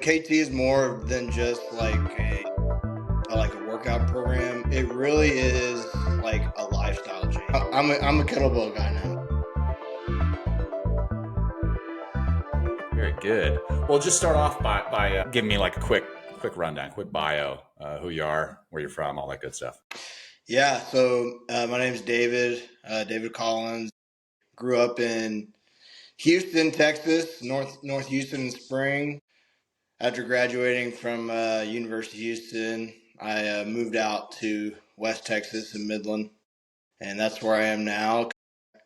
KT is more than just like a workout program. It really is like a lifestyle change. I'm a kettlebell guy now. Very good. Well, just start off by giving me like a quick rundown, quick bio, who you are, where you're from, all that good stuff. Yeah. So my name's David. David Collins. Grew up in Houston, Texas, North Houston Spring. After graduating from University of Houston, I moved out to West Texas in Midland, and that's where I am now.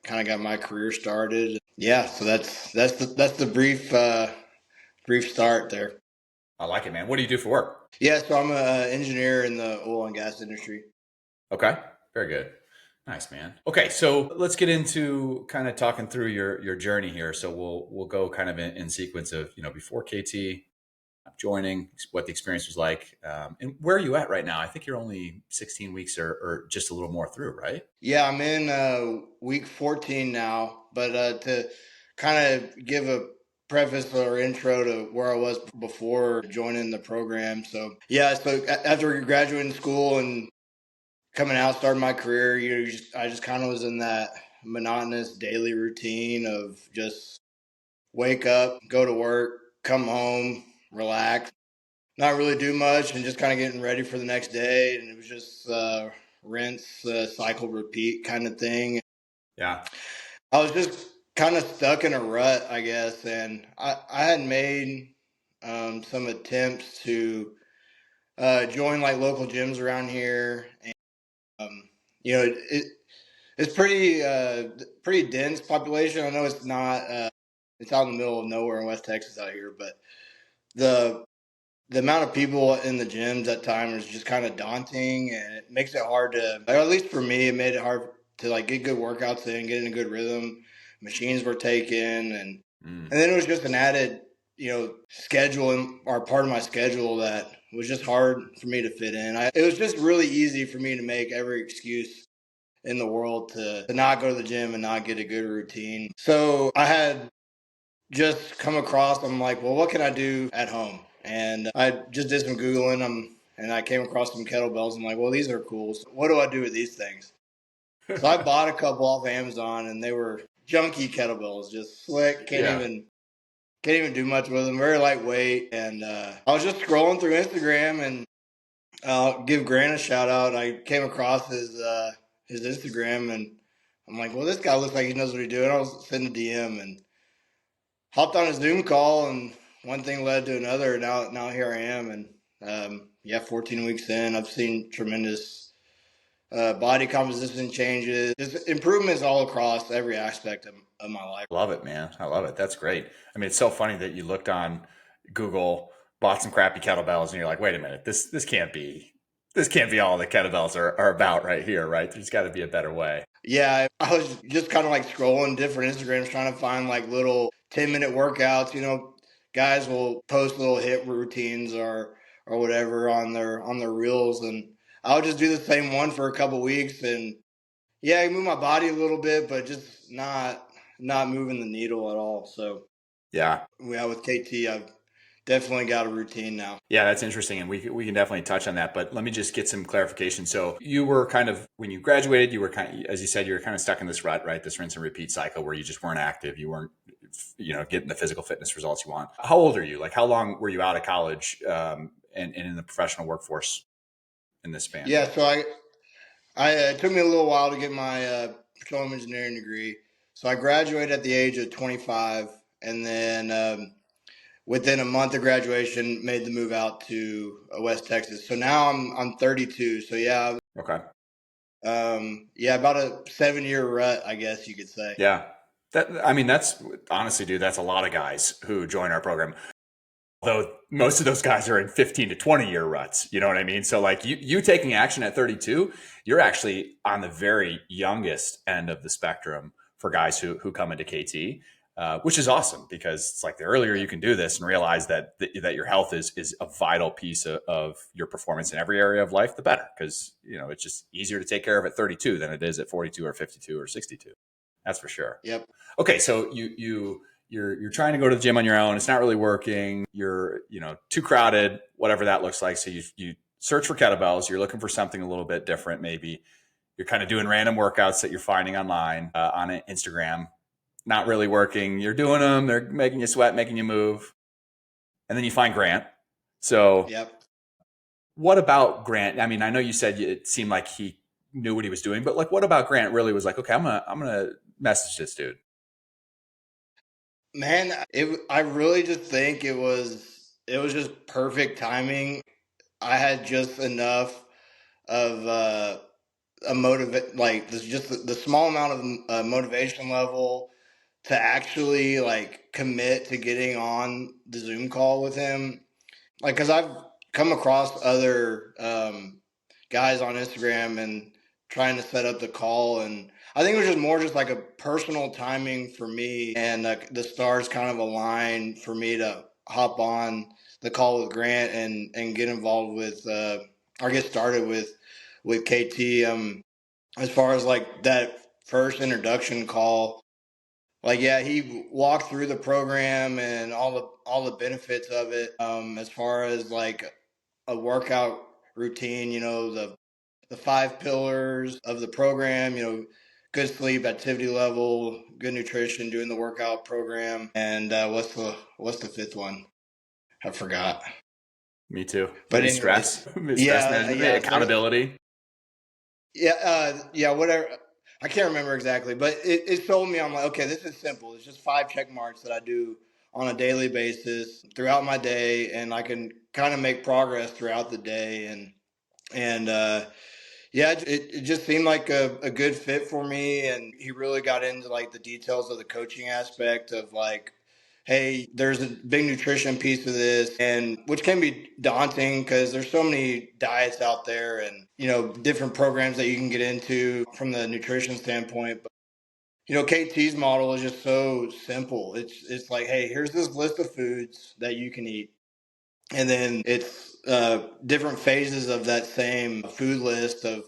Kind of got my career started. Yeah, so that's the brief start there. I like it, man. What do you do for work? Yeah, so I'm an engineer in the oil and gas industry. Okay, very good. Nice, man. Okay, so let's get into kind of talking through your journey here. So we'll go kind of in sequence of before KT joining, what the experience was like, and where are you at right now? I think you're only 16 weeks or just a little more through, right? Yeah, I'm in week 14 now, but to kind of give a preface or intro to where I was before joining the program. So yeah, so after graduating school and coming out, starting my career, I just kind of was in that monotonous daily routine of just wake up, go to work, come home, relax, not really do much, and just kind of getting ready for the next day. And it was just rinse, cycle, repeat kind of thing. Yeah. I was just kind of stuck in a rut, I guess, and I had made some attempts to join like local gyms around here, and you know it's pretty dense population. I know it's not it's out in the middle of nowhere in West Texas out here, but the the amount of people in the gyms at times is just kind of daunting, and it makes it hard to, or at least for me, it made it hard to like get good workouts in, get in a good rhythm. Machines were taken, and then it was just an added, schedule or part of my schedule that was just hard for me to fit in. It was just really easy for me to make every excuse in the world to not go to the gym and not get a good routine. So I had just come across, I'm like, well, what can I do at home? And I just did some Googling and I came across some kettlebells. I'm like, well, these are cool. So what do I do with these things? So I bought a couple off Amazon and they were junky kettlebells, just slick, Yeah. can't even do much with them, very lightweight. And I was just scrolling through Instagram, and I'll give Grant a shout out. I came across his Instagram, and I'm like, well, this guy looks like he knows what he's doing. I was sending a DM and hopped on a Zoom call, and one thing led to another. Now here I am, and yeah, 14 weeks in, I've seen tremendous body composition changes, just improvements all across every aspect of my life. Love it, man. I love it. That's great. I mean, it's so funny that you looked on Google, bought some crappy kettlebells, and you're like, wait a minute, this can't be all the kettlebells are about right here, right? There's got to be a better way. Yeah, I was just kind of like scrolling different Instagrams trying to find like little 10-minute workouts. Guys will post little hit routines or whatever on their reels, and I'll just do the same one for a couple weeks, and yeah, I move my body a little bit, but just not moving the needle at all. So Yeah. yeah, with KT, I've definitely got a routine now. Yeah, that's interesting. And we can definitely touch on that. But let me just get some clarification. So you were kind of, when you graduated, you were kind of, as you said, you were kind of stuck in this rut, right? This rinse and repeat cycle where you just weren't active. You weren't, getting the physical fitness results you want. How old are you? Like, how long were you out of college and in the professional workforce in this span? Yeah, so it took me a little while to get my petroleum engineering degree. So I graduated at the age of 25, and then within a month of graduation, made the move out to West Texas. So now I'm 32. So yeah, Okay. yeah, about a 7-year rut, I guess you could say. Yeah. I mean, that's honestly, dude, that's a lot of guys who join our program. Though most of those guys are in 15 to 20 year ruts. You know what I mean? So like you taking action at 32, you're actually on the very youngest end of the spectrum for guys who come into KT, which is awesome because it's like the earlier you can do this and realize that your health is a vital piece of your performance in every area of life, the better. Because, it's just easier to take care of at 32 than it is at 42 or 52 or 62. That's for sure. Yep. Okay. So you you're trying to go to the gym on your own. It's not really working. You're, too crowded, whatever that looks like. So you search for kettlebells. You're looking for something a little bit different. Maybe you're kind of doing random workouts that you're finding online, on Instagram, not really working. You're doing them. They're making you sweat, making you move. And then you find Grant. So Yep. what about Grant? I mean, I know you said it seemed like he knew what he was doing, but like, what about Grant really was like, okay, I'm gonna message this dude. Man, I really just think it was just perfect timing. I had just enough of a motivate like this, just the small amount of motivation level to actually like commit to getting on the Zoom call with him. Like, because I've come across other guys on Instagram and trying to set up the call, and I think it was just more just like a personal timing for me, and the stars kind of aligned for me to hop on the call with Grant and get involved with or get started with KT. As far as like that first introduction call, like, yeah, he walked through the program and all the benefits of it. As far as like a workout routine, the five pillars of the program, good sleep, activity level, good nutrition, doing the workout program, and what's the fifth one? I forgot. Me too. But Maybe anyways, stress, stress yeah, management, yeah. So accountability. yeah, whatever. I can't remember exactly, but it told me, I'm like, okay, this is simple. It's just five check marks that I do on a daily basis throughout my day, and I can kind of make progress throughout the day. And yeah, it just seemed like a good fit for me. And he really got into like the details of the coaching aspect of like, hey, there's a big nutrition piece of this, and which can be daunting because there's so many diets out there and, different programs that you can get into from the nutrition standpoint. But, KT's model is just so simple. It's like, hey, here's this list of foods that you can eat. And then it's different phases of that same food list of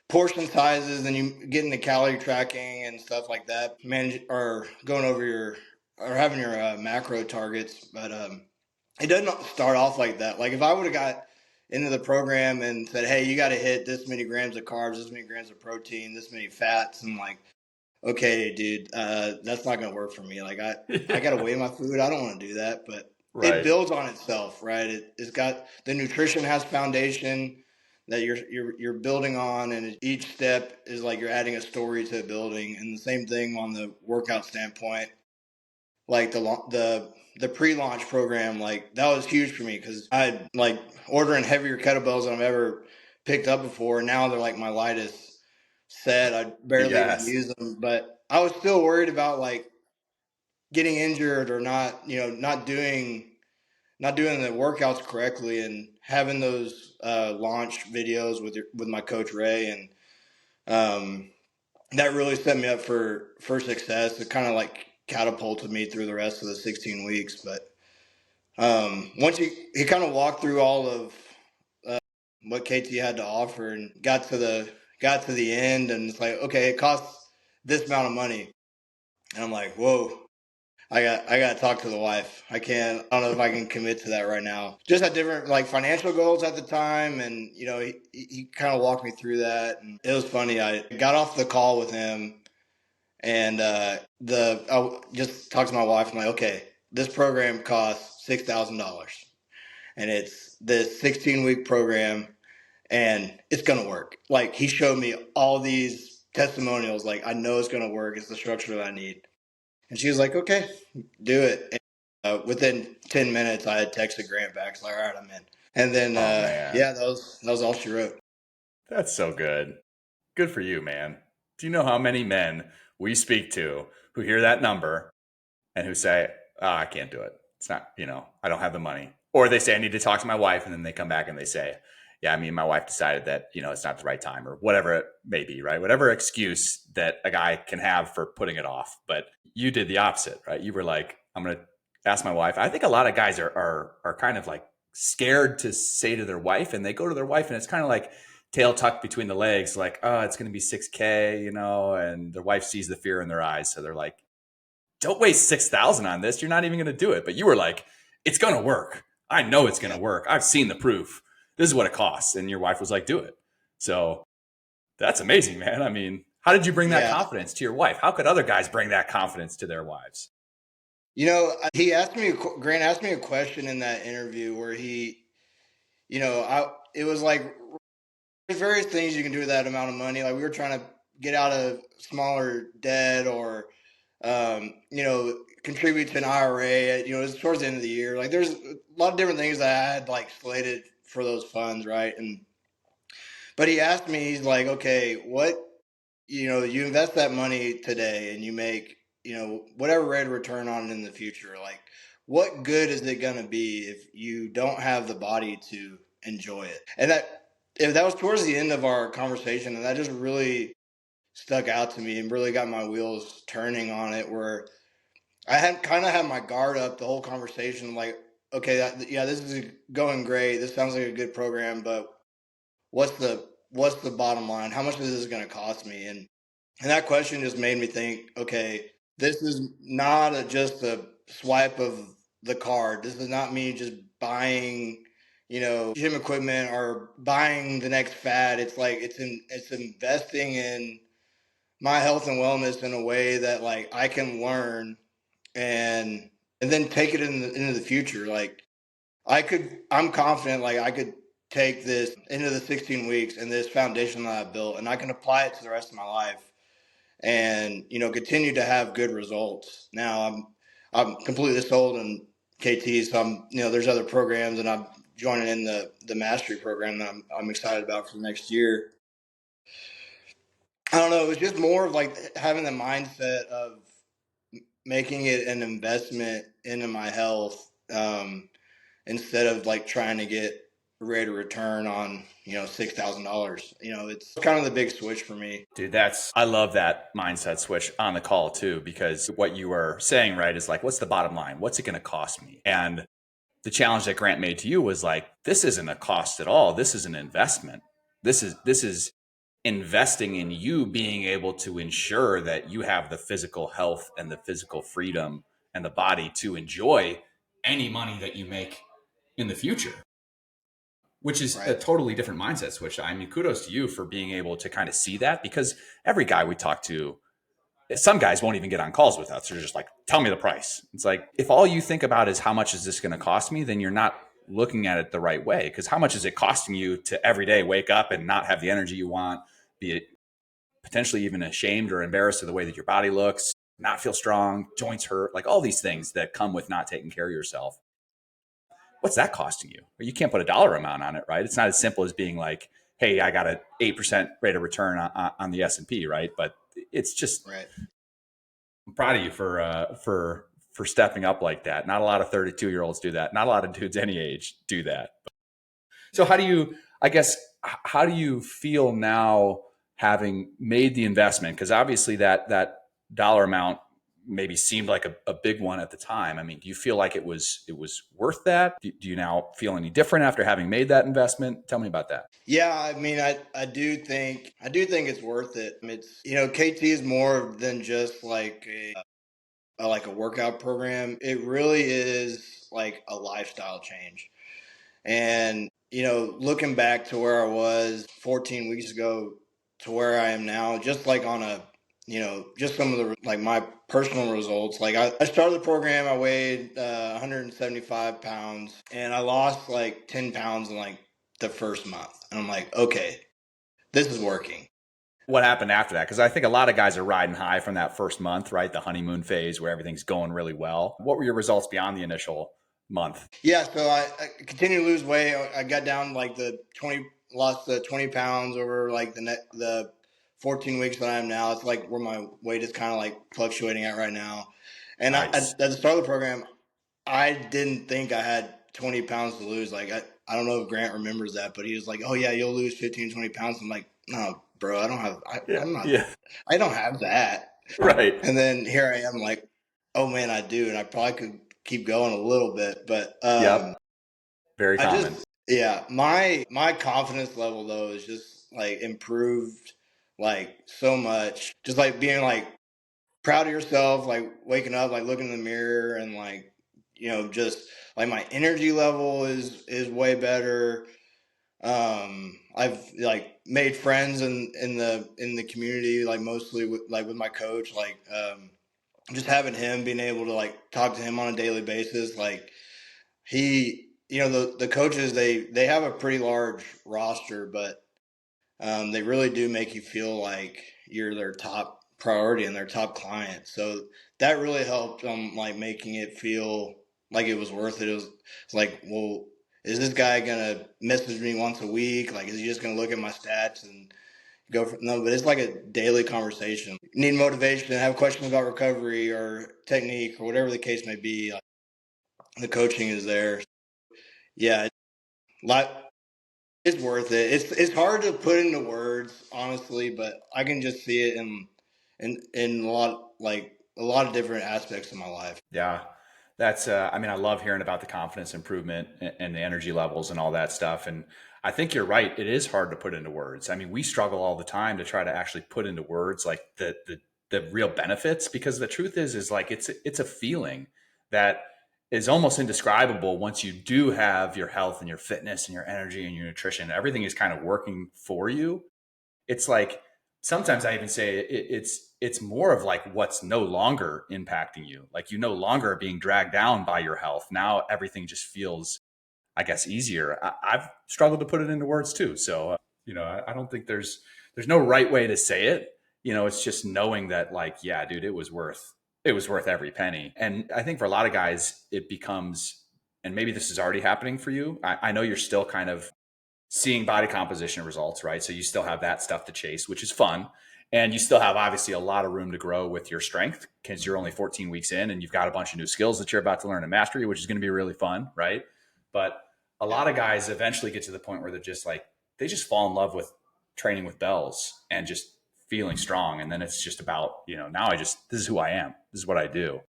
portion sizes, and you get into calorie tracking and stuff like that, manage or going over your or having your macro targets. But it doesn't start off like that. Like, if I would have got into the program and said, hey, you got to hit this many grams of carbs, this many grams of protein, this many fats, I'm like, okay, dude, that's not gonna work for me. Like, I gotta Yeah. weigh my food. I don't want to do that. But it Right. builds on itself, right? It's got the nutrition has foundation that you're building on, and each step is like you're adding a story to a building. And the same thing on the workout standpoint. Like the pre-launch program, like that was huge for me because I like ordering heavier kettlebells than I've ever picked up before. Now they're like my lightest set. I barely even Yes. use them, but I was still worried about like getting injured or not, not doing the workouts correctly, and having those launch videos with my coach Ray, and um, that really set me up for success. It kind of like catapulted me through the rest of the 16 weeks. But once he kind of walked through all of uh, what KT had to offer and got to the end, and it's like, okay, it costs this amount of money, and I'm like, whoa. I got to talk to the wife. I don't know if I can commit to that right now. Just had different like financial goals at the time, and he kind of walked me through that, and it was funny. I got off the call with him, and I just talked to my wife. I'm like, okay, this program costs $6,000, and it's this 16-week program, and it's gonna work. Like, he showed me all these testimonials. Like, I know it's gonna work. It's the structure that I need. And she was like, okay, do it. And, within 10 minutes, I had texted Grant back. It's like, all right, I'm in. And then, Oh man, yeah, that was all she wrote. that's so good. Good for you, man. Do you know how many men we speak to who hear that number and who say, oh, I can't do it. It's not, I don't have the money. Or they say, I need to talk to my wife. And then they come back and they say, yeah, I mean, my wife decided that, it's not the right time, or whatever it may be, right? Whatever excuse that a guy can have for putting it off. But you did the opposite, right? You were like, I'm going to ask my wife. I think a lot of guys are kind of like scared to say to their wife, and they go to their wife and it's kind of like tail tucked between the legs, like, oh, it's going to be 6K, and their wife sees the fear in their eyes. So they're like, don't waste 6,000 on this. You're not even going to do it. But you were like, it's going to work. I know it's going to work. I've seen the proof. This is what it costs. And your wife was like, do it. So that's amazing, man. I mean, how did you bring that confidence to your wife? How could other guys bring that confidence to their wives? Grant asked me a question in that interview where it was like, there's various things you can do with that amount of money. Like we were trying to get out of smaller debt or, contribute to an IRA. It was towards the end of the year. Like there's a lot of different things that I had like slated for those funds, right? But he asked me, he's like, okay, you invest that money today and you make, whatever rate of return on it in the future. Like, what good is it going to be if you don't have the body to enjoy it? And that was towards the end of our conversation, and that just really stuck out to me and really got my wheels turning on it. Where I had kind of had my guard up the whole conversation, like, okay, this is going great. This sounds like a good program, but what's the bottom line? How much is this going to cost me? And that question just made me think, okay, this is not just a swipe of the card. This is not me just buying, gym equipment or buying the next fad. It's like it's investing in my health and wellness in a way that like I can learn and then take it into the future. Like I'm confident like I could take this into the 16 weeks and this foundation that I built, and I can apply it to the rest of my life and continue to have good results. Now I'm completely sold on KT, so there's other programs, and I'm joining in the mastery program that I'm excited about for next year. I don't know, it was just more of like having the mindset of making it an investment into my health, instead of like trying to get a rate of return on $6,000. It's kind of the big switch for me. Dude, I love that mindset switch on the call too, because what you were saying, right, is like, what's the bottom line? What's it going to cost me? And the challenge that Grant made to you was like, this isn't a cost at all. This is an investment. This is investing in you being able to ensure that you have the physical health and the physical freedom and the body to enjoy any money that you make in the future, which is a totally different mindset switch. I mean, kudos to you for being able to kind of see that, because every guy we talk to, some guys won't even get on calls with us. They're just like, tell me the price. It's like, if all you think about is how much is this going to cost me, then you're not looking at it the right way. Because how much is it costing you to every day wake up and not have the energy you want, be it potentially even ashamed or embarrassed of the way that your body looks, not feel strong, joints hurt, like all these things that come with not taking care of yourself. What's that costing you? You can't put a dollar amount on it, right? It's not as simple as being like, hey, I got an 8% rate of return on the S&P, right? But it's just, right. I'm proud of you for stepping up like that. Not a lot of 32-year-olds do that. Not a lot of dudes any age do that. So how do you feel now, having made the investment? Because obviously that dollar amount maybe seemed like a big one at the time. I mean, do you feel like it was worth that? Do you now feel any different after having made that investment? Tell me about that. Yeah, I mean, I do think it's worth it. It's KT is more than just like a workout program. It really is like a lifestyle change. And looking back to where I was 14 weeks ago to where I am now, just like on a just some of the like my personal results. Like I started the program, I weighed 175 pounds, and I lost like 10 pounds in like the first month. And I'm like, okay, this is working. What happened after that? Because I think a lot of guys are riding high from that first month, right? The honeymoon phase where everything's going really well. What were your results beyond the initial month? Yeah, so I continued to lose weight. I got down like lost the 20 pounds over like the 14 weeks that I am now. It's like where my weight is kind of like fluctuating at right now. And Nice. at the start of the program, I didn't think I had 20 pounds to lose. Like, I don't know if Grant remembers that, but he was like, oh yeah, you'll lose 15, 20 pounds. I'm like, no, bro, I don't have, I don't have that. Right. And then here I am like, oh man, I do. And I probably could keep going a little bit, but, Yep. Very common. my confidence level though is just like improved like so much. Just like being like proud of yourself, like waking up, like looking in the mirror and like, just like my energy level is way better. I've like made friends in the community, like mostly with my coach, like just having him, being able to like talk to him on a daily basis. Like he, the coaches, they have a pretty large roster, but they really do make you feel like you're their top priority and their top client. So that really helped, like making it feel like it was worth it. It's like, well, is this guy gonna message me once a week? Like, is he just gonna look at my stats and go for no? But it's like a daily conversation. Need motivation, have questions about recovery or technique or whatever the case may be. Like, the coaching is there. Yeah, like it's worth it. It's hard to put into words, honestly, but I can just see it in a lot of different aspects of my life. Yeah. That's, I mean, I love hearing about the confidence improvement and the energy levels and all that stuff. And I think you're right. It is hard to put into words. I mean, we struggle all the time to try to actually put into words like the real benefits, because the truth is like, it's a feeling that is almost indescribable once you do have your health and your fitness and your energy and your nutrition. Everything is kind of working for you. It's like sometimes I even say it's more of like what's no longer impacting you. Like you no longer are being dragged down by your health. Now everything just feels, I guess, easier. I've struggled to put it into words too. So I don't think there's no right way to say it. It's just knowing that, like, yeah, dude, it was worth every penny. And I think for a lot of guys, it becomes, and maybe this is already happening for you. I know you're still kind of seeing body composition results, right? So you still have that stuff to chase, which is fun. And you still have obviously a lot of room to grow with your strength because you're only 14 weeks in and you've got a bunch of new skills that you're about to learn in mastery, which is going to be really fun, right? But a lot of guys eventually get to the point where they're just like, they just fall in love with training with bells and just feeling strong. And then it's just about, now this is who I am. This is what I do.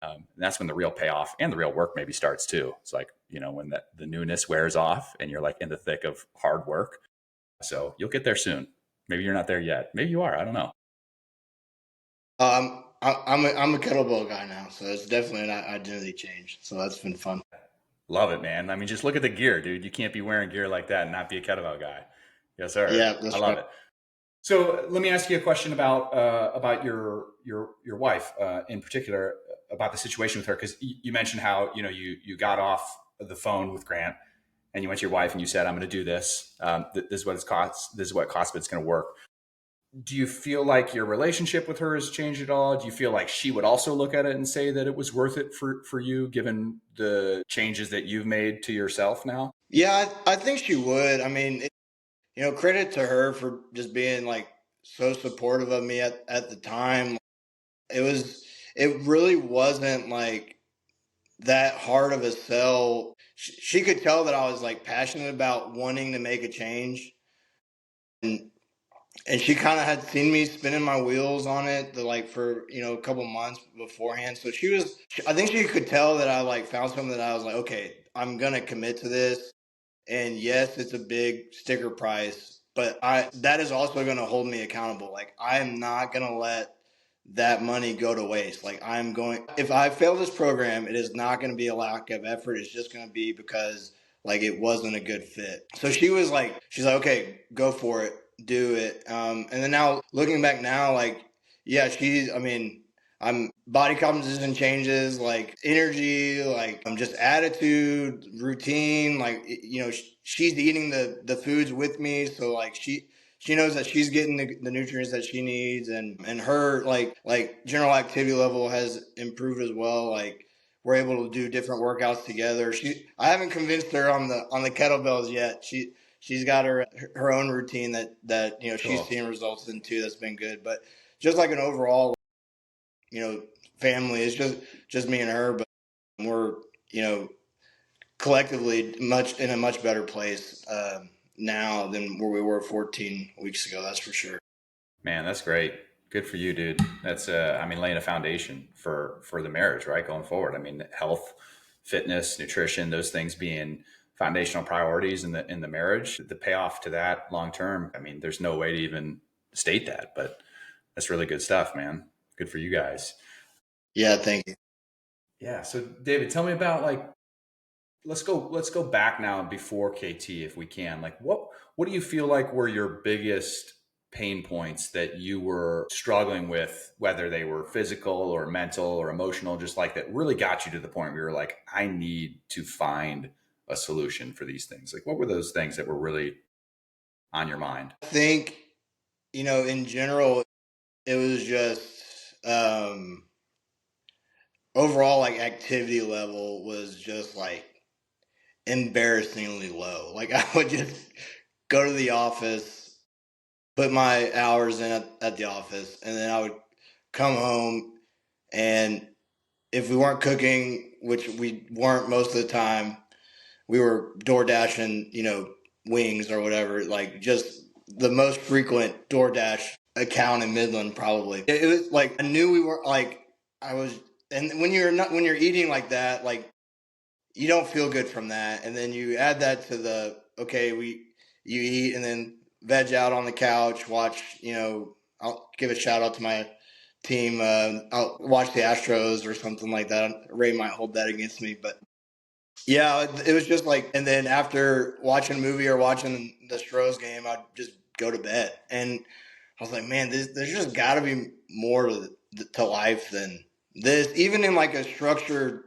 And that's when the real payoff and the real work maybe starts too. It's like, when the newness wears off and you're like in the thick of hard work. So you'll get there soon. Maybe you're not there yet. Maybe you are. I don't know. I'm a kettlebell guy now, so it's definitely an identity change. So that's been fun. Love it, man. I mean, just look at the gear, dude. You can't be wearing gear like that and not be a kettlebell guy. Yes, sir. Yeah, I that's love right. it. So let me ask you a question about your wife in particular, about the situation with her, because you mentioned how you got off the phone with Grant and you went to your wife and you said, I'm going to do this. This is what it's cost. This is what it costs, but it's going to work. Do you feel like your relationship with her has changed at all? Do you feel like she would also look at it and say that it was worth it for you, given the changes that you've made to yourself now? Yeah, I think she would. I mean, credit to her for just being like so supportive of me at the time. It was, it really wasn't like that hard of a sell. She could tell that I was like passionate about wanting to make a change, and she kind of had seen me spinning my wheels on it like for a couple months beforehand. So I think she could tell that I like found something that I was like, okay, I'm gonna commit to this. And yes, it's a big sticker price, but I that is also going to hold me accountable. Like I am not going to let that money go to waste. Like I'm going if I fail this program, it is not going to be a lack of effort. It's just going to be because like it wasn't a good fit. So she's like, okay, go for it, do it. And then now looking back now, like yeah, I mean, I'm body composition changes, like energy, like just attitude, routine. Like she's eating the foods with me, so like she knows that she's getting the nutrients that she needs, and her like general activity level has improved as well. Like we're able to do different workouts together. I haven't convinced her on the kettlebells yet. She's got her own routine that she's Cool. seeing results in too. That's been good, but just like an overall family. It's just me and her, but we're you know collectively much in a much better place now than where we were 14 weeks ago. That's for sure. Man, that's great. Good for you, dude. That's I mean, laying a foundation for the marriage, right? Going forward. I mean, health, fitness, nutrition, those things being foundational priorities in the marriage. The payoff to that long term, I mean, there's no way to even state that, but that's really good stuff, man. Good for you guys. Yeah, thank you. Yeah. So David, tell me about like, let's go back now before KT if we can. Like what do you feel like were your biggest pain points that you were struggling with, whether they were physical or mental or emotional, just like that really got you to the point where you were like, I need to find a solution for these things? Like what were those things that were really on your mind? I think, in general, it was just overall, like, activity level was just like embarrassingly low. Like, I would just go to the office, put my hours in at the office, and then I would come home, and if we weren't cooking, which we weren't most of the time, we were door dashing, wings or whatever, like just the most frequent DoorDash account in Midland, probably. It was like I knew we were like I was, and when you're eating like that, like you don't feel good from that, and then you add that to the okay, you eat and then veg out on the couch, watch. I'll give a shout out to my team. I'll watch the Astros or something like that. Ray might hold that against me, but yeah, it was just like, and then after watching a movie or watching the Stros game, I'd just go to bed. And I was like, man, there's just got to be more to life than this. Even in like a structured,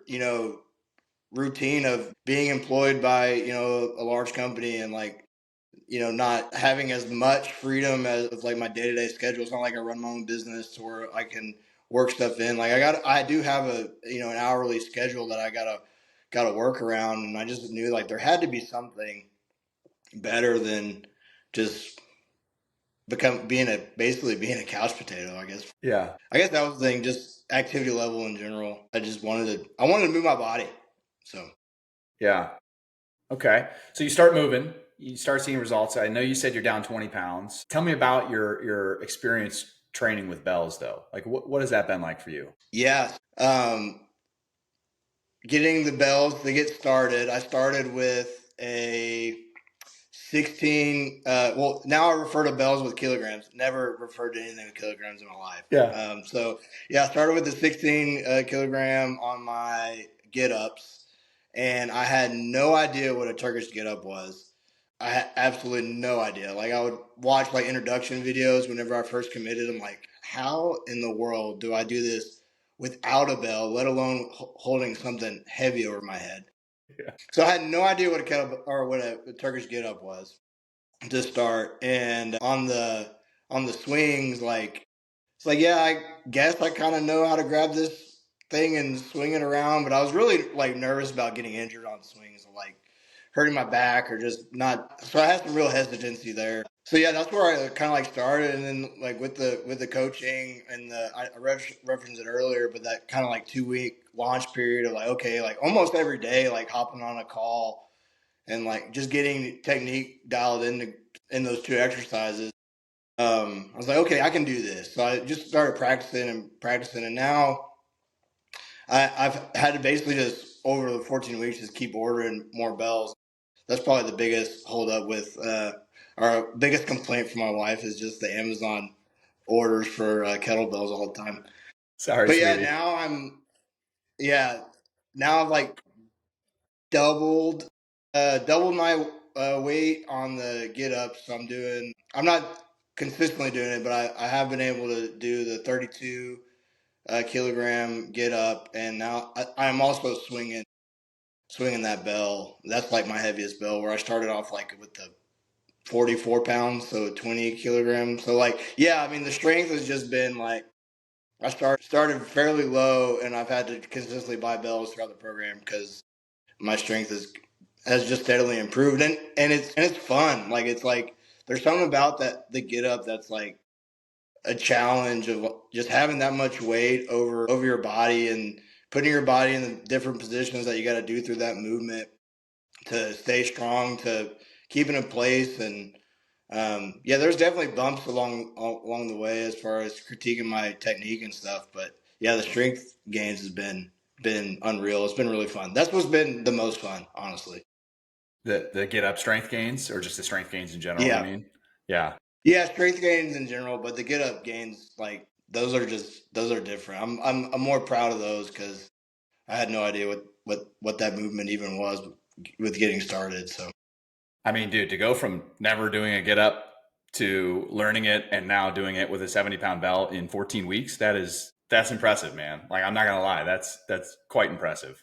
routine of being employed by, a large company and like, not having as much freedom as like my day to day schedule. It's not like I run my own business where I can work stuff in. Like I do have an hourly schedule that I gotta work around, and I just knew like there had to be something better than just basically being a couch potato. I guess. Yeah. I guess that was the thing. Just activity level in general. I wanted to move my body. So Yeah. Okay. So you start moving, you start seeing results. I know you said you're down 20 pounds. Tell me about your experience training with bells though. Like what has that been like for you? yeah, getting the bells to get started. I started with a 16. Well, now I refer to bells with kilograms. Never referred to anything with kilograms in my life. Yeah. So yeah, I started with the 16 kilogram on my get ups, and I had no idea what a Turkish get up was. I had absolutely no idea. Like I would watch like introduction videos whenever I first committed. I'm like, how in the world do I do this without a bell, let alone holding something heavy over my head? Yeah. So I had no idea what a kettle or what a Turkish get up was to start. And on the swings, like it's like, yeah, I guess I kind of know how to grab this thing and swing it around, but I was really like nervous about getting injured on swings, like hurting my back or just not. So I had some real hesitancy there. So yeah, that's where I kind of like started, and then like with the coaching and I referenced it earlier, but that kind of like 2 week launch period of like, okay, like almost every day, like hopping on a call and like just getting technique dialed in those two exercises. I was like, okay, I can do this. So I just started practicing, and now I've had to basically just over the 14 weeks just keep ordering more bells. That's probably the biggest holdup with our biggest complaint from my wife is just the Amazon orders for kettlebells all the time. Sorry, But yeah, sweetie. now I've like doubled my weight on the get up. So I'm not consistently doing it, but I have been able to do the 32 kilogram get up, and now I'm also swinging that bell. That's like my heaviest bell, where I started off like with the 44 pounds, so 20 kilograms. So like, yeah, I mean the strength has just been like I started fairly low, and I've had to consistently buy bells throughout the program because my strength has just steadily improved, and it's fun. Like it's like there's something about that the get up that's like a challenge of just having that much weight over your body and putting your body in the different positions that you got to do through that movement to stay strong, to keep it in place. And yeah, there's definitely bumps along the way as far as critiquing my technique and stuff, but yeah, the strength gains has been unreal. It's been really fun. That's what's been the most fun, honestly. The get up strength gains or just the strength gains in general, you Yeah. mean? Yeah. Yeah, strength gains in general, but the get up gains, like those are different. I'm more proud of those because I had no idea what that movement even was with getting started. So I mean, dude, to go from never doing a get up to learning it and now doing it with a 70-pound bell in 14 weeks, that's impressive, man. Like, I'm not gonna lie, that's quite impressive.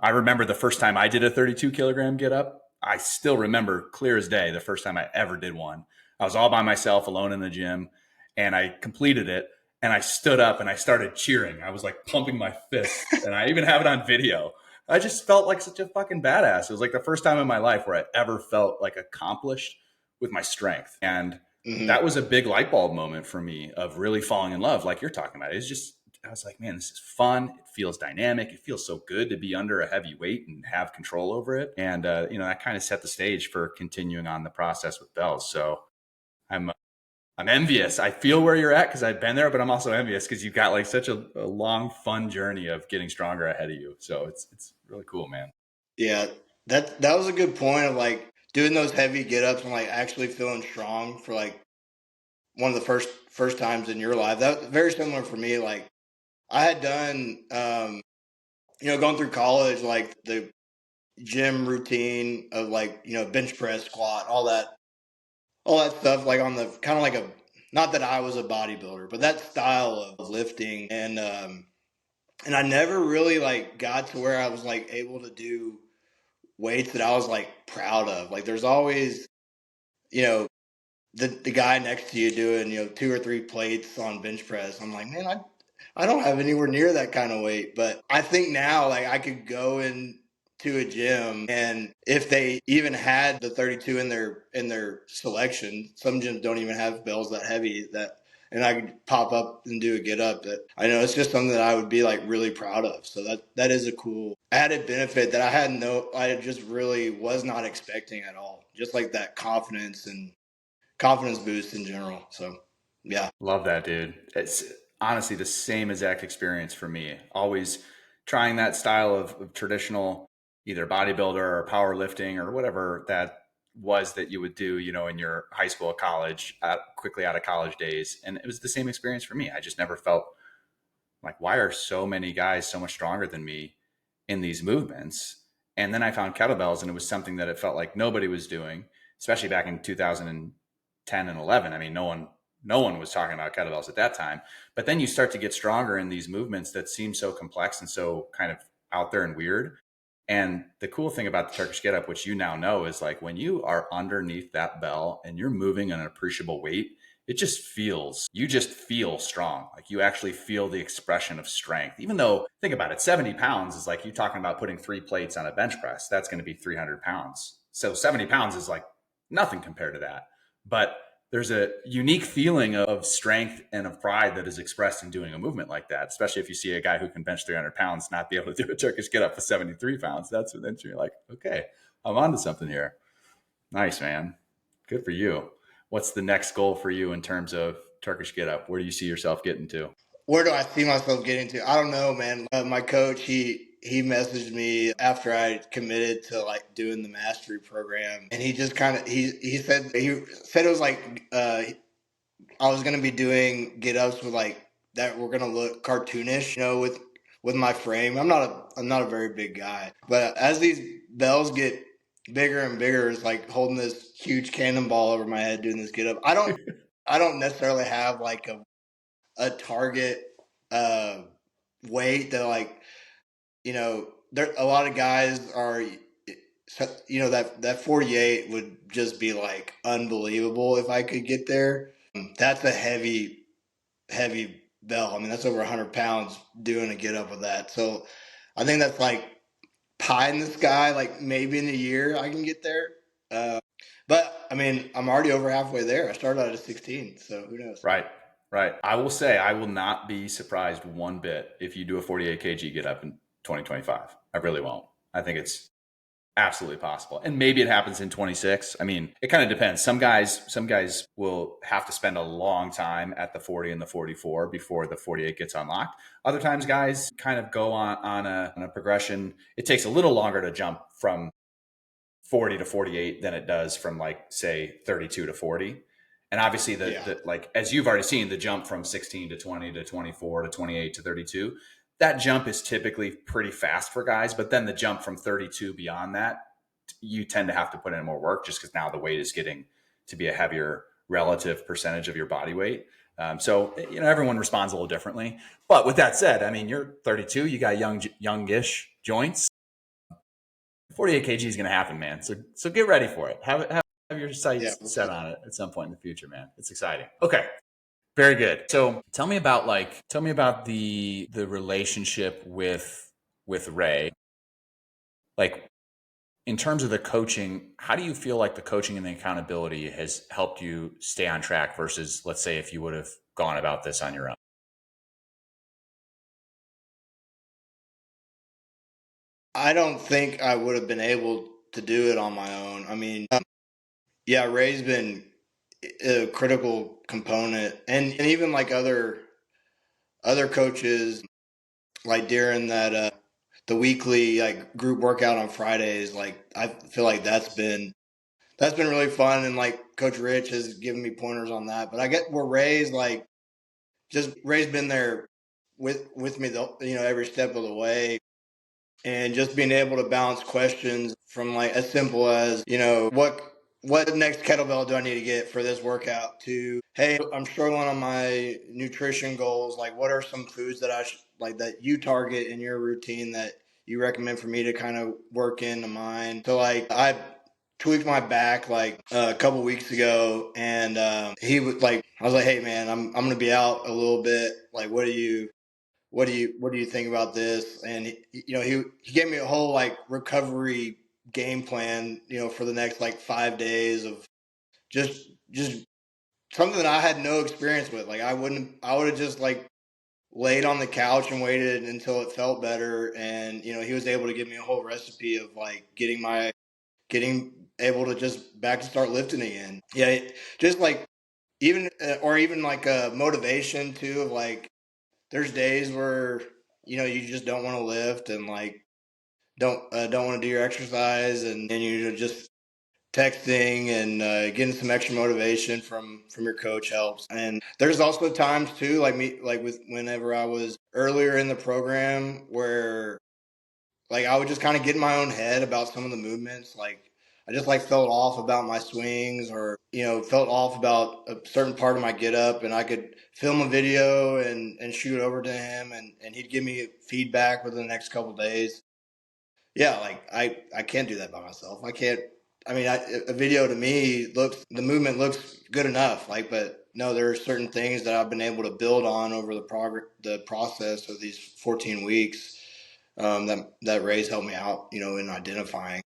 I remember the first time I did a 32 kilogram get up. I still remember clear as day the first time I ever did one. I was all by myself alone in the gym, and I completed it, and I stood up and I started cheering. I was like pumping my fists, and I even have it on video. I just felt like such a fucking badass. It was like the first time in my life where I ever felt like accomplished with my strength. And that was a big light bulb moment for me of really falling in love, like you're talking about. It's just, I was like, man, this is fun. It feels dynamic. It feels so good to be under a heavy weight and have control over it. And, that kind of set the stage for continuing on the process with bells. So I'm envious. I feel where you're at because I've been there, but I'm also envious because you've got like such a long, fun journey of getting stronger ahead of you. So it's really cool, man. yeah, that was a good point of like doing those heavy get ups and like actually feeling strong for like one of the first times in your life. That was very similar for me. Like I had done, going through college, like the gym routine of like, bench press, squat, all that stuff, like on the kind of like not that I was a bodybuilder, but that style of lifting. And I never really like got to where I was like able to do weights that I was like proud of. Like there's always, you know, the guy next to you doing, 2 or 3 plates on bench press. I'm like, man, I don't have anywhere near that kind of weight. But I think now, like, I could go into a gym, and if they even had the 32 in their selection, some gyms don't even have bells that heavy that. And I could pop up and do a get up. That I know it's just something that I would be like really proud of. So that is a cool added benefit that I just really was not expecting at all. Just like that confidence boost in general. So, yeah. Love that, dude. It's honestly the same exact experience for me. Always trying that style of traditional, either bodybuilder or powerlifting or whatever that was that you would do, in your high school, college, quickly out of college days. And it was the same experience for me. I just never felt like, why are so many guys so much stronger than me in these movements? And then I found kettlebells, and it was something that it felt like nobody was doing, especially back in 2010 and 11. I mean, no one was talking about kettlebells at that time. But then you start to get stronger in these movements that seem so complex and so kind of out there and weird. And the cool thing about the Turkish get up, which you now know, is like when you are underneath that bell and you're moving an appreciable weight, you just feel strong. Like you actually feel the expression of strength. Even though, think about it, 70 pounds is like you talking about putting 3 plates on a bench press. That's going to be 300 pounds. So 70 pounds is like nothing compared to that. But there's a unique feeling of strength and of pride that is expressed in doing a movement like that, especially if you see a guy who can bench 300 pounds not be able to do a Turkish get up with 73 pounds. That's when then you're like, okay, I'm onto something here. Nice, man. Good for you. What's the next goal for you in terms of Turkish get up? Where do you see yourself getting to? Where do I see myself getting to? I don't know, man. My coach, he messaged me after I committed to like doing the mastery program, and he just kind of he said it was like I was gonna be doing get ups with like that were gonna look cartoonish, with my frame. I'm not a very big guy, but as these bells get bigger and bigger, it's like holding this huge cannonball over my head doing this get up. I don't necessarily have like a target uh weight that like, there a lot of guys are, that 48 would just be like unbelievable if I could get there. That's a heavy bell. I mean, that's over 100 pounds doing a get up with that. So I think that's like pie in the sky. Like maybe in a year I can get there. Uh, but I mean, I'm already over halfway there. I started out at 16, so who knows? Right. Right. I will say I will not be surprised one bit if you do a 48 kg get up in 2025. I really won't. I think it's absolutely possible. And maybe it happens in 26. I mean, it kind of depends. Some guys will have to spend a long time at the 40 and the 44 before the 48 gets unlocked. Other times guys kind of go on a progression. It takes a little longer to jump from 40 to 48 than it does from like say 32 to 40. And obviously Yeah. the like, as you've already seen, the jump from 16 to 20 to 24 to 28 to 32, that jump is typically pretty fast for guys. But then the jump from 32 beyond that, you tend to have to put in more work just because now the weight is getting to be a heavier relative percentage of your body weight. So, you know, everyone responds a little differently. But with that said, I mean, you're 32, you got youngish joints. 48 kg is going to happen, man. So get ready for it. Have your Yeah. sights set on it at some point in the future, man. It's exciting. Okay. Very good. So tell me about the relationship with Ray. Like, in terms of the coaching, how do you feel like the coaching and the accountability has helped you stay on track versus, let's say, if you would have gone about this on your own? I don't think I would have been able to do it on my own. I mean, yeah, Ray's been a critical component, and even like other coaches, like during that the weekly like group workout on Fridays. Like I feel like that's been really fun, and like Coach Rich has given me pointers on that. But I get where Ray's like just Ray's been there with me every step of the way, and just being able to bounce questions from like as simple as what next kettlebell do I need to get for this workout to, hey, I'm struggling on my nutrition goals, like what are some foods that like that you target in your routine that you recommend for me to kind of work into mine. So like I tweaked my back like a couple weeks ago, and he was like, I was like, hey man, I'm gonna be out a little bit, like what do you think about this? And he gave me a whole like recovery game plan, for the next like 5 days of just something that I had no experience with. Like I would have just like laid on the couch and waited until it felt better. And he was able to give me a whole recipe of like getting able to just back to start lifting again. Yeah, just like even like a motivation too of like there's days where you just don't want to lift and like don't want to do your exercise, and you're just texting and getting some extra motivation from your coach helps. And there's also times too, like me, like with whenever I was earlier in the program, where like I would just kind of get in my own head about some of the movements. Like I just like felt off about my swings, or felt off about a certain part of my get up, and I could film a video and shoot it over to him, and he'd give me feedback within the next couple of days. Yeah, like I can't do that by myself. I can't. I mean, a video to me the movement looks good enough. Like, but no, there are certain things that I've been able to build on over the process of these 14 weeks, that Ray's helped me out, in identifying.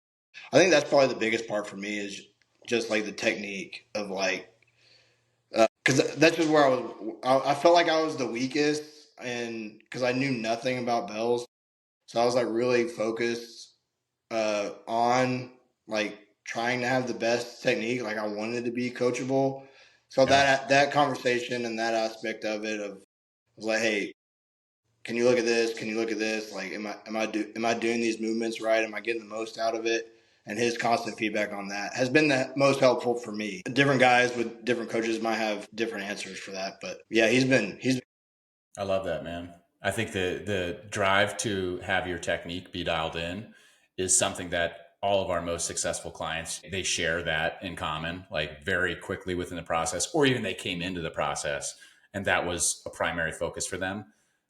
I think that's probably the biggest part for me is just like the technique of like, because that's just where I felt like I was the weakest, and because I knew nothing about bells, so I was like really focused on like trying to have the best technique. Like I wanted to be coachable. So Yeah. that conversation and that aspect of it of was like, hey, can you look at this? Can you look at this? Like, am I doing these movements right? Am I getting the most out of it? And his constant feedback on that has been the most helpful for me. Different guys with different coaches might have different answers for that, but yeah, he's. I love that, man. I think the drive to have your technique be dialed in is something that all of our most successful clients, they share that in common, like very quickly within the process, or even they came into the process and that was a primary focus for them.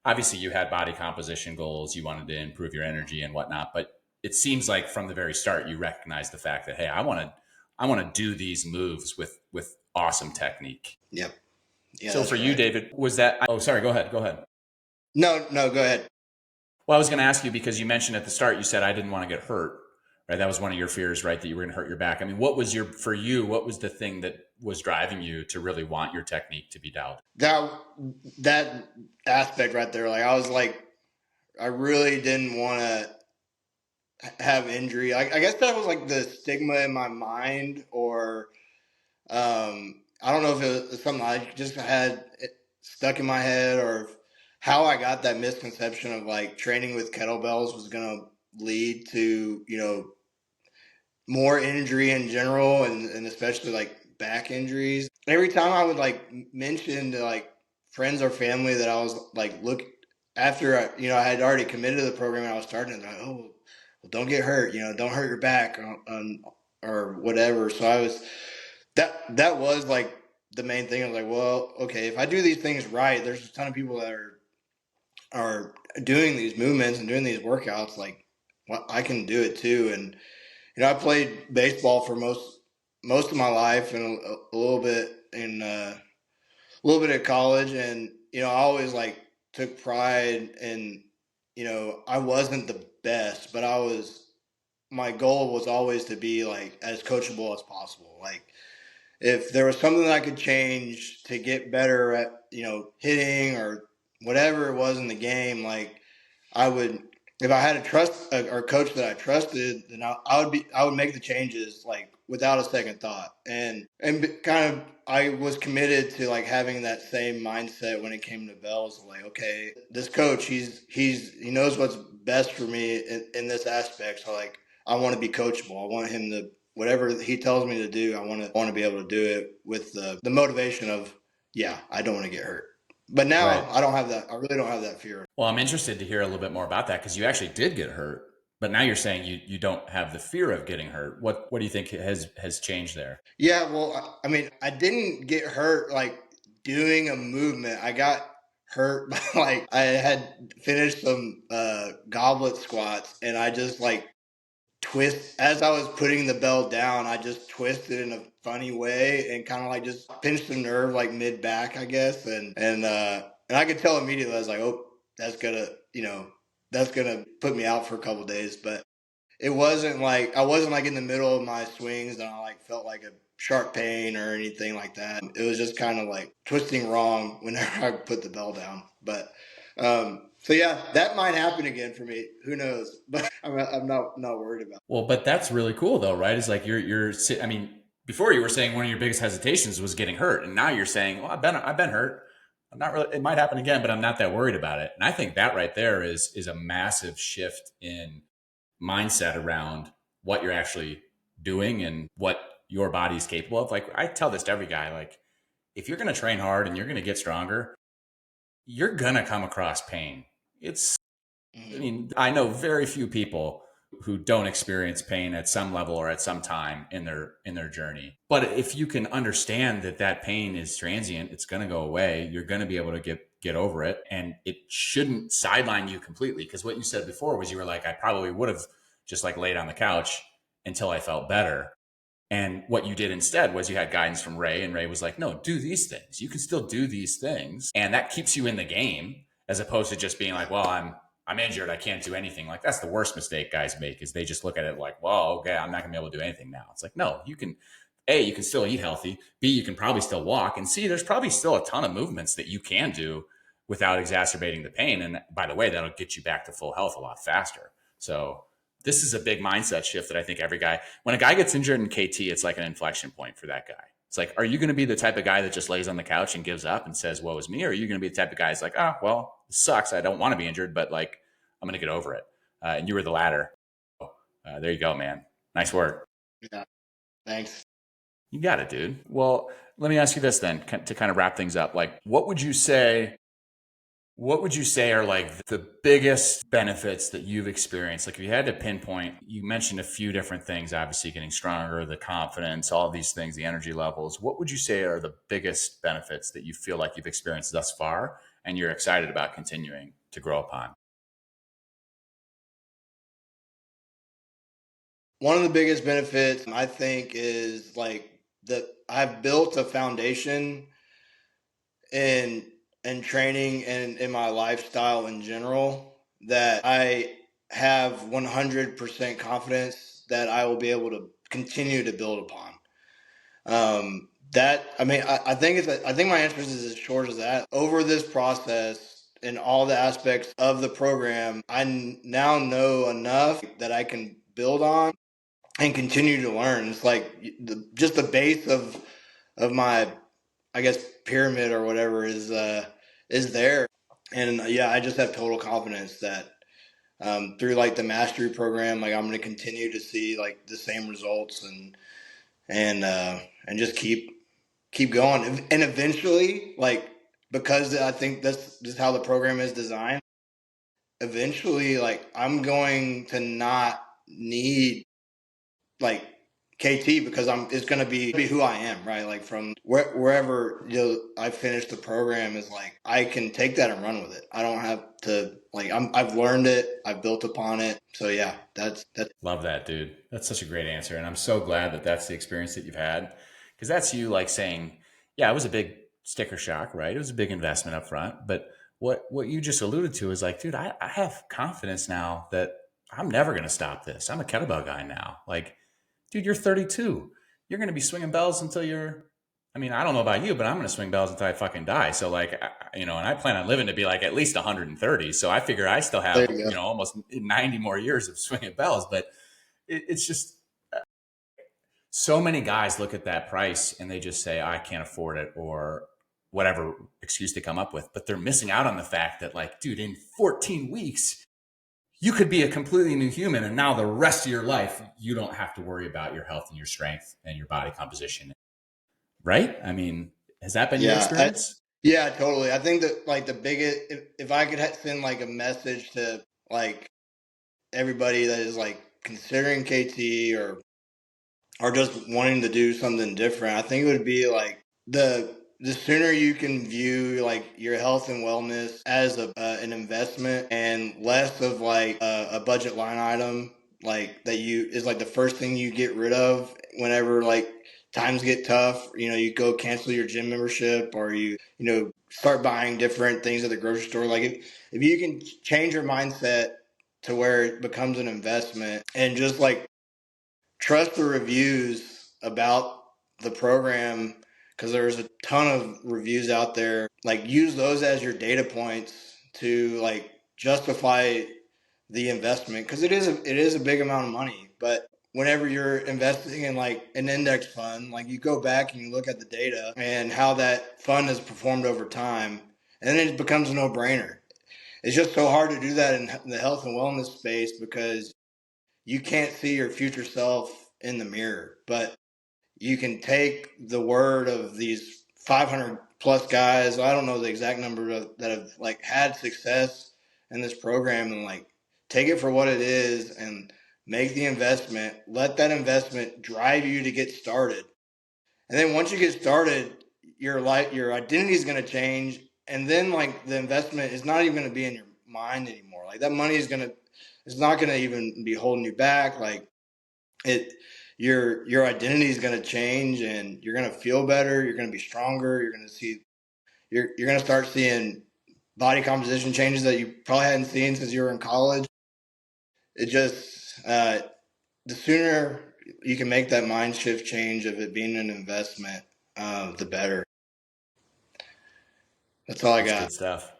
Obviously, you had body composition goals, you wanted to improve your energy and whatnot, but it seems like from the very start you recognized the fact that, hey, I want to do these moves with awesome technique. Yep. Yeah, So that's for you, right. David, was that? Oh, sorry. Go ahead. Go ahead. No, go ahead. Well, I was going to ask you because you mentioned at the start, you said I didn't want to get hurt, right? That was one of your fears, right? That you were going to hurt your back. I mean, for you, what was the thing that was driving you to really want your technique to be dialed? that that aspect right there, like I was like, I really didn't want to have injury. I guess that was like the stigma in my mind, or I don't know if it was something I just had stuck in my head, or how I got that misconception of like training with kettlebells was going to lead to more injury in general, and especially like back injuries. Every time I would like mention to like friends or family that I was like, look, after I had already committed to the program and I was starting it, like, oh, well, don't get hurt, don't hurt your back or whatever. So that was like the main thing. I was like, well, okay, if I do these things right, there's a ton of people that are doing these movements and doing these workouts. Like, well, I can do it too. And I played baseball for most of my life and a little bit in a little bit at college, and I always like took pride in I wasn't the best, but my goal was always to be like as coachable as possible. Like if there was something that I could change to get better at hitting or whatever it was in the game, like I would, if I had a or coach that I trusted, then I would make the changes like without a second thought. And kind of, I was committed to like having that same mindset when it came to bells. Like, okay, this coach, he knows what's best for me in this aspect. So like, I want to be coachable. I want him to, whatever he tells me to do, I want to be able to do it with the motivation of, yeah, I don't want to get hurt. But now Right. I don't have that. I really don't have that fear. Well, I'm interested to hear a little bit more about that because you actually did get hurt, but now you're saying you don't have the fear of getting hurt. What do you think has changed there? Yeah, well, I mean, I didn't get hurt like doing a movement. I got hurt by like I had finished some goblet squats and I just like as I was putting the bell down, I just twisted in a funny way and kind of like just pinched the nerve like mid back, I guess, and I could tell immediately. I was like, oh, that's gonna put me out for a couple of days. But it wasn't like I wasn't like in the middle of my swings and I like felt like a sharp pain or anything like that. It was just kind of like twisting wrong whenever I put the bell down. But so yeah, that might happen again for me. Who knows? But I'm not worried about it. Well, but that's really cool though, right? It's like I mean, before you were saying one of your biggest hesitations was getting hurt, and now you're saying, well, I've been hurt. I'm not really. It might happen again, but I'm not that worried about it. And I think that right there is a massive shift in mindset around what you're actually doing and what your body's capable of. Like I tell this to every guy, like if you're going to train hard and you're going to get stronger, you're going to come across pain. I mean, I know very few people who don't experience pain at some level or at some time in their journey. But if you can understand that pain is transient, it's going to go away. You're going to be able to get over it, and it shouldn't sideline you completely. Because what you said before was you were like, I probably would have just like laid on the couch until I felt better. And what you did instead was you had guidance from Ray, and Ray was like, no, do these things. You can still do these things. And that keeps you in the game as opposed to just being like, well, I'm injured. I can't do anything. Like that's the worst mistake guys make is they just look at it like, well, okay, I'm not gonna be able to do anything now. It's like, no, you can, A, you can still eat healthy. B, you can probably still walk. And C, there's probably still a ton of movements that you can do without exacerbating the pain. And by the way, that'll get you back to full health a lot faster. So this is a big mindset shift that I think every guy, when a guy gets injured in KT, it's like an inflection point for that guy. It's like, are you going to be the type of guy that just lays on the couch and gives up and says, woe is me? Or are you going to be the type of guy that's like, oh, well, it sucks. I don't want to be injured, but like, I'm going to get over it. And you were the latter. There you go, man. Nice work. Yeah, thanks. You got it, dude. Well, let me ask you this then to kind of wrap things up. Like, what would you say are like the biggest benefits that you've experienced? Like if you had to pinpoint, you mentioned a few different things, obviously getting stronger, the confidence, all these things, the energy levels. What would you say are the biggest benefits that you feel like you've experienced thus far and you're excited about continuing to grow upon? One of the biggest benefits I think is like that I've built a foundation in training and in my lifestyle in general that I have 100% confidence that I will be able to continue to build upon. That I mean, I think I think my answer is as short as that. Over this process and all the aspects of the program, I now know enough that I can build on and continue to learn. It's like just the base of my, I guess, pyramid or whatever is there, and yeah, I just have total confidence that through like the mastery program, like I'm going to continue to see like the same results and just keep going. And eventually, like, because I think that's just how the program is designed, eventually, like, I'm going to not need like KT because it's going to be who I am, right? Like from wherever I finish the program is like I can take that and run with it. I don't have to like I've learned it, I've built upon it. So yeah, that's Love that, dude. That's such a great answer. And I'm so glad that that's the experience that you've had. Because that's you like saying, yeah, it was a big sticker shock, right? It was a big investment up front. But what you just alluded to is like, dude, I have confidence now that I'm never going to stop this. I'm a kettlebell guy now. Like, dude, you're 32. You're going to be swinging bells until you're, I mean, I don't know about you, but I'm going to swing bells until I fucking die. So like, and I plan on living to be like at least 130. So I figure I still there have, you go. almost 90 more years of swinging bells. But it's just so many guys look at that price and they just say, I can't afford it, or whatever excuse they come up with. But they're missing out on the fact that, like, dude, in 14 weeks, you could be a completely new human. And now the rest of your life, you don't have to worry about your health and your strength and your body composition. Right? I mean, has that been your Yeah, experience? yeah, totally. I think that like the biggest, if I could send like a message to like everybody that is like considering KT or just wanting to do something different, I think it would be like the sooner you can view like your health and wellness as an investment and less of like a budget line item like that you is like the first thing you get rid of whenever like times get tough. You go cancel your gym membership or you start buying different things at the grocery store. Like if you can change your mindset to where it becomes an investment and just like trust the reviews about the program because there's a ton of reviews out there. Like use those as your data points to like justify the investment because it is a big amount of money. But whenever you're investing in like an index fund, like you go back and you look at the data and how that fund has performed over time, and then it becomes a no-brainer. It's just so hard to do that in the health and wellness space because you can't see your future self in the mirror, but you can take the word of these 500 plus guys. I don't know the exact number that have like had success in this program and like take it for what it is and make the investment. Let that investment drive you to get started. And then once you get started, your identity is going to change. And then like the investment is not even going to be in your mind anymore. Like that money it's not going to even be holding you back. Like it your identity is going to change and you're going to feel better, you're going to be stronger, you're going to start seeing body composition changes that you probably hadn't seen since you were in college. It just the sooner you can make that mind shift change of it being an investment, the better. That's all I That's got. good stuff.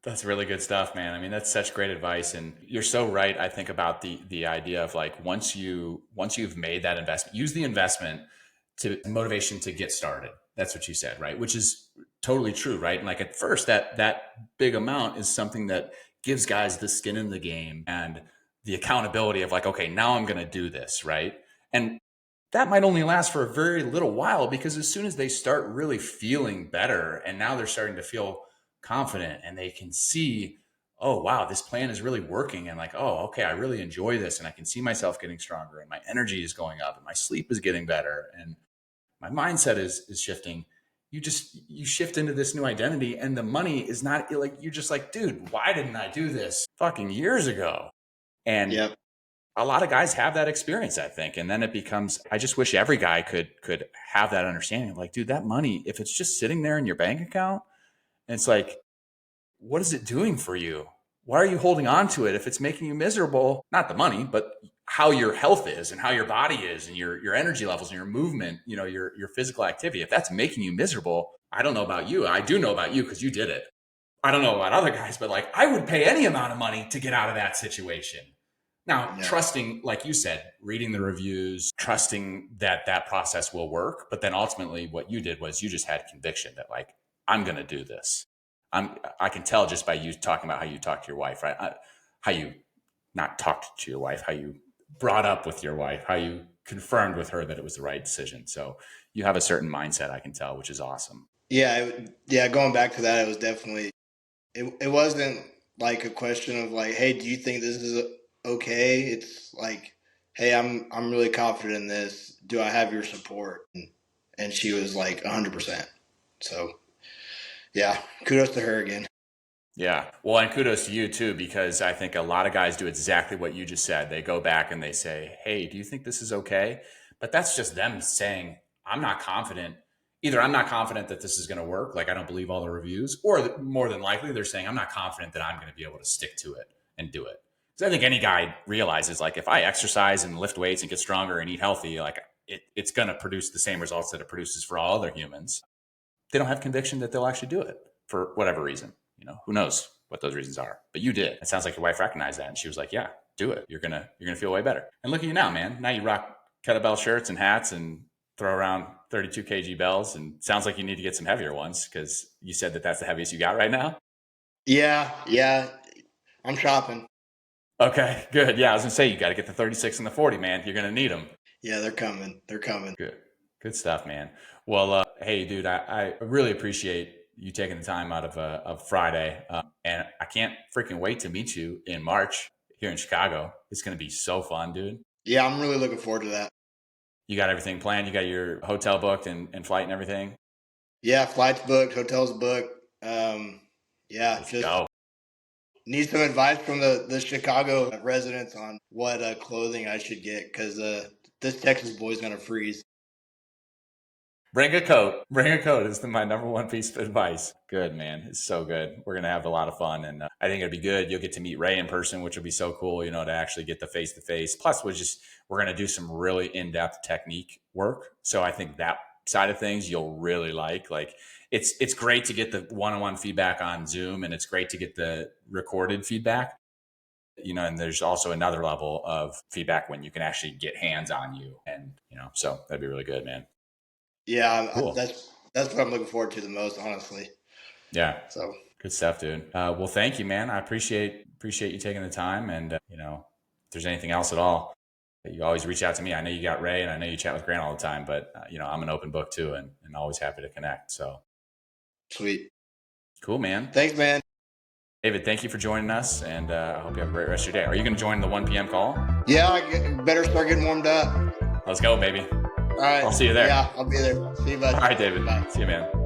That's really good stuff, man. I mean, that's such great advice, and you're so right. I think about the idea of like once you've made that investment, use the investment to motivation to get started. That's what you said, right? Which is totally true, right? And like at first, that big amount is something that gives guys the skin in the game and the accountability of like, okay, now I'm going to do this, right? And that might only last for a very little while because as soon as they start really feeling better and now they're starting to feel confident and they can see, oh, wow, this plan is really working. And like, oh, okay, I really enjoy this. And I can see myself getting stronger and my energy is going up and my sleep is getting better and my mindset is shifting. You shift into this new identity and the money is not like, you're just like, dude, why didn't I do this fucking years ago? And Yep. a lot of guys have that experience, I think. And then it becomes, I just wish every guy could have that understanding of like, dude, that money, if it's just sitting there in your bank account, and it's like, what is it doing for you? Why are you holding on to it if it's making you miserable? Not the money, but how your health is and how your body is and your energy levels and your movement, your physical activity. If that's making you miserable, I don't know about you. I do know about you because you did it. I don't know about other guys, but like I would pay any amount of money to get out of that situation. Now, Yeah. trusting, like you said, reading the reviews, trusting that that process will work. But then ultimately, what you did was you just had conviction that, like, I'm going to do this. I can tell just by you talking about how you talk to your wife, right? How you not talked to your wife, how you brought up with your wife, how you confirmed with her that it was the right decision. So you have a certain mindset, I can tell, which is awesome. Yeah. Going back to that, it was definitely, it wasn't like a question of like, hey, do you think this is okay? It's like, hey, I'm really confident in this. Do I have your support? And she was like 100%. So yeah, kudos to her again. Yeah. Well, and kudos to you too, because I think a lot of guys do exactly what you just said. They go back and they say, hey, do you think this is okay? But that's just them saying, I'm not confident. Either I'm not confident that this is going to work, like I don't believe all the reviews, or more than likely they're saying, I'm not confident that I'm going to be able to stick to it and do it. Because I think any guy realizes, like, if I exercise and lift weights and get stronger and eat healthy, like it's going to produce the same results that it produces for all other humans. They don't have conviction that they'll actually do it for whatever reason. Who knows what those reasons are, but you did. It sounds like your wife recognized that and she was like, yeah, do it. You're going to feel way better. And look at you now, man. Now you rock kettlebell shirts and hats and throw around 32 kg bells, and sounds like you need to get some heavier ones because you said that that's the heaviest you got right now. Yeah. I'm shopping. Okay, good. Yeah, I was gonna say you got to get the 36 and the 40, man. You're gonna need them. Yeah, they're coming. Good stuff, man. Well, hey, dude, I really appreciate you taking the time out of Friday, and I can't freaking wait to meet you in March here in Chicago. It's gonna be so fun, dude. Yeah, I'm really looking forward to that. You got everything planned? You got your hotel booked and flight and everything? Yeah, flights booked, hotels booked. Yeah, Let's just go. need some advice from the Chicago residents on what clothing I should get because this Texas boy's gonna freeze. Bring a coat. Bring a coat is my number one piece of advice. Good, man. It's so good. We're going to have a lot of fun. And I think it'll be good. You'll get to meet Ray in person, which will be so cool, to actually get the face-to-face. Plus, we're going to do some really in-depth technique work. So I think that side of things you'll really like. Like, it's great to get the one-on-one feedback on Zoom, and it's great to get the recorded feedback. And there's also another level of feedback when you can actually get hands on you. And, so that'd be really good, man. Yeah, Cool. That's what I'm looking forward to the most, honestly. Yeah. So good stuff, dude. Well, thank you, man. I appreciate you taking the time. And if there's anything else at all, you always reach out to me. I know you got Ray, and I know you chat with Grant all the time. But I'm an open book too, and always happy to connect. So sweet. Cool, man. Thanks, man. David, thank you for joining us, and I hope you have a great rest of your day. Are you going to join the 1 p.m. call? Yeah, I better start getting warmed up. Let's go, baby. All right. I'll see you there. Yeah, I'll be there. See you, bud. All right, David. Bye. See you, man.